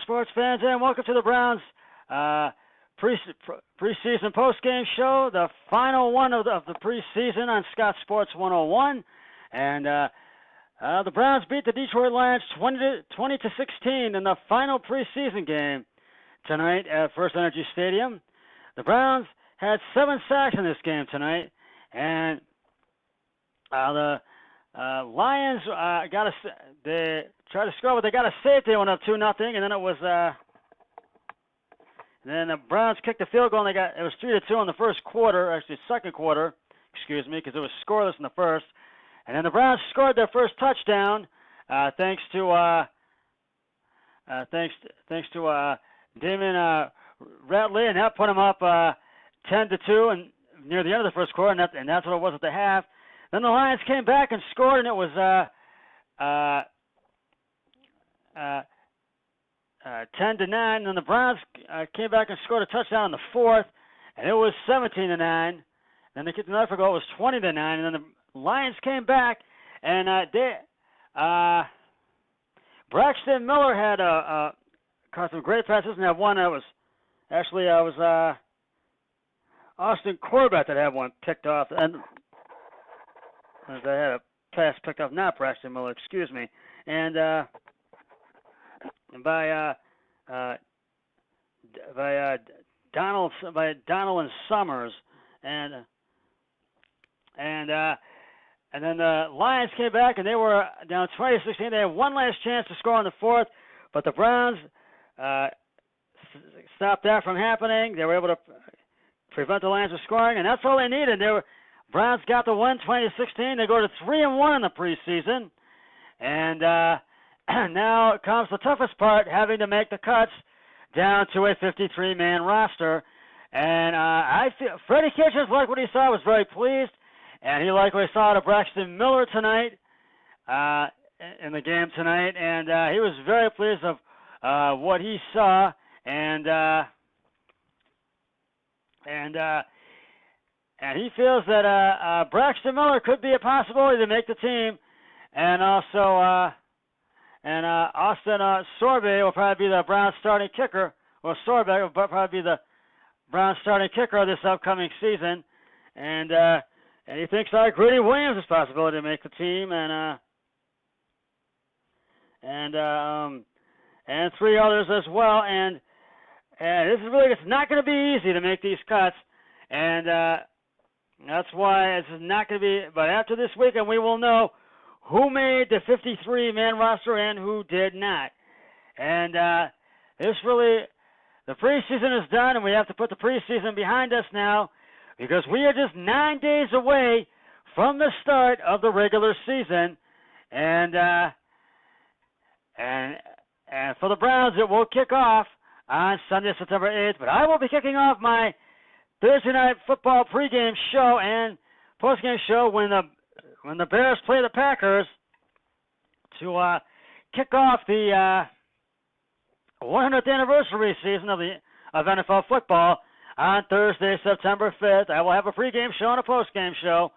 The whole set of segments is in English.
sports fans, and welcome to the Browns preseason postgame show, the final one of the preseason on Scott Sports 101. And the Browns beat the Detroit Lions 20 to 16 in the final preseason game tonight at First Energy Stadium. The Browns had 7 sacks in this game tonight, and the Lions they tried to score, but they got a safety. They went up 2-0, and then it was then the Browns kicked the field goal, and it was 3-2 in the first quarter, actually second quarter, excuse me, because it was scoreless in the first. And then the Browns scored their first touchdown thanks to Damon Ratley, and that put them up 10-2 and near the end of the first quarter, and that's what it was at the half. Then the Lions came back and scored, and it was 10-9. And then the Browns came back and scored a touchdown in the fourth, and it was 17-9. Then they kicked another field goal. It was 20-9. And then the Lions came back, and Braxton Miller had caught some great passes, and had one that was actually Austin Corbett that had one picked off, and they had a pass picked off, not Braxton Miller, excuse me, and by Donald and Summers, and then the Lions came back, and they were down 20-16. They had one last chance to score in the fourth, but the Browns stopped that from happening. They were able to prevent the Lions from scoring, and that's all they needed. Browns got the win 20-16. They go to 3-1 in the preseason, and now comes the toughest part, having to make the cuts down to a 53-man roster. And I feel Freddie Kitchens liked what he saw, was very pleased, and he liked what he saw out of Braxton Miller tonight in the game tonight, and he was very pleased of what he saw, and he feels that Braxton Miller could be a possibility to make the team, and also Austin Sorbet will probably be the Browns starting kicker. Well, Sorbet will probably be the Browns starting kicker this upcoming season, and he thinks Greedy Williams is a possibility to make the team, and 3 others as well, and this is really, it's not going to be easy to make these cuts, and that's why it's not going to be, but after this weekend we will know who made the 53-man roster and who did not. And this really, the preseason is done, and we have to put the preseason behind us now, because we are just 9 days away from the start of the regular season, and for the Browns it will kick off on Sunday, September 8th, but I will be kicking off my Thursday night football pregame show and postgame show when the Bears play the Packers to kick off the 100th anniversary season of NFL football on Thursday, September 5th. I will have a pregame show and a postgame show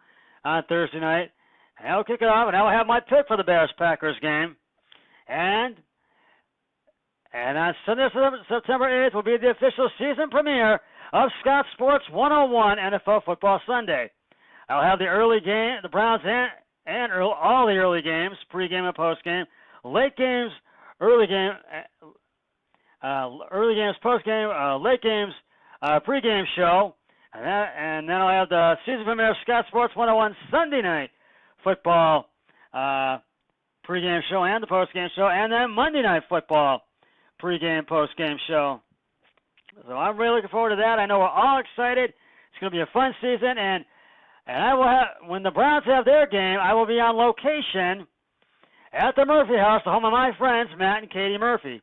on Thursday night, and I will kick it off, and I will have my pick for the Bears-Packers game. And on Sunday, September 8th, will be the official season premiere of Scott Sports 101 NFL Football Sunday. I'll have the early game, the Browns and all the early games, pregame and postgame, late games, early games, postgame, late games, pregame show, and then I'll have the season premiere of Scott Sports 101 Sunday night football pregame show and the postgame show, and then Monday night football pregame, postgame show. So I'm really looking forward to that. I know we're all excited. It's going to be a fun season, and I will have, when the Browns have their game, I will be on location at the Murphy House, the home of my friends Matt and Katie Murphy.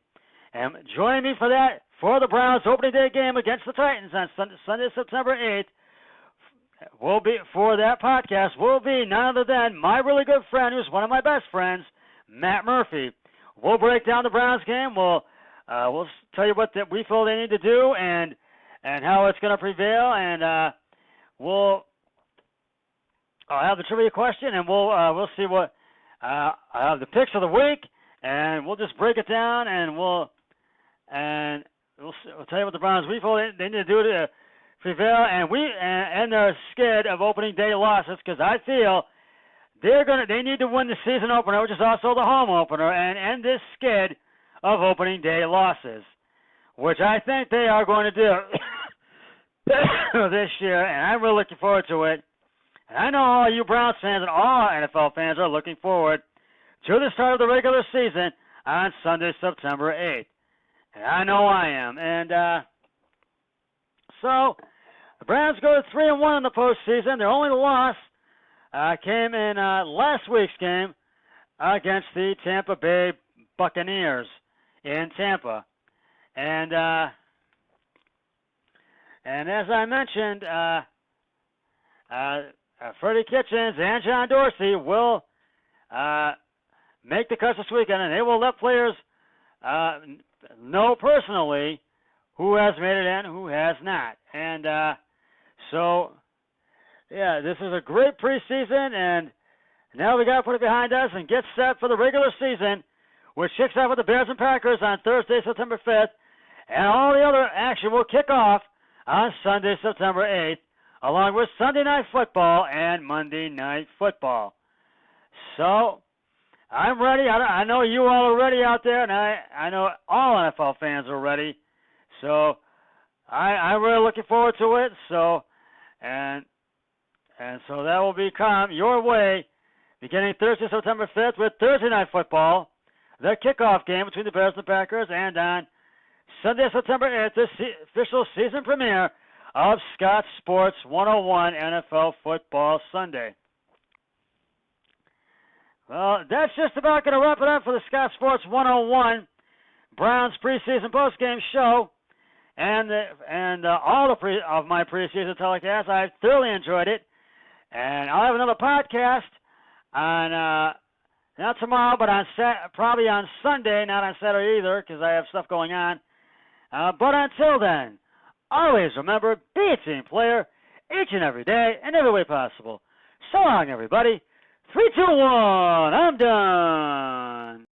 And join me for the Browns opening day game against the Titans on Sunday, September 8th. For that podcast will be none other than my really good friend, who's one of my best friends, Matt Murphy. We'll break down the Browns game. We'll tell you what we feel they need to do and how it's going to prevail, and I'll have the trivia question, and we'll see what I have the picks of the week, and we'll just break it down, and we'll and we'll tell you what the Browns we feel they need to do to prevail and end their skid of opening day losses, because I feel they need to win the season opener, which is also the home opener, and end this skid of opening day losses, which I think they are going to do this year, and I'm really looking forward to it. And I know all you Browns fans and all NFL fans are looking forward to the start of the regular season on Sunday, September 8th. And I know I am. And so the Browns go to 3-1 in the postseason. Their only loss came in last week's game against the Tampa Bay Buccaneers in Tampa. And as I mentioned, Freddie Kitchens and John Dorsey will make the cuts this weekend, and they will let players know personally who has made it in, who has not. And so, yeah, this is a great preseason, and now we got to put it behind us and get set for the regular season, which kicks off with the Bears and Packers on Thursday, September 5th, and all the other action will kick off on Sunday, September 8th, along with Sunday Night Football and Monday Night Football. So, I'm ready. I know you all are ready out there, and I know all NFL fans are ready. So, I'm really looking forward to it. So, and so that will come your way beginning Thursday, September 5th with Thursday Night Football, the kickoff game between the Bears and the Packers, and on Sunday, September 8th, the official season premiere of Scott Sports 101 NFL Football Sunday. Well, that's just about going to wrap it up for the Scott Sports 101 Browns preseason postgame show and all of my preseason telecasts. I thoroughly enjoyed it, and I'll have another podcast on not tomorrow, but probably on Sunday, not on Saturday either, because I have stuff going on. But until then, always remember, be a team player each and every day and every way possible. So long, everybody. 3, 2, 1, I'm done.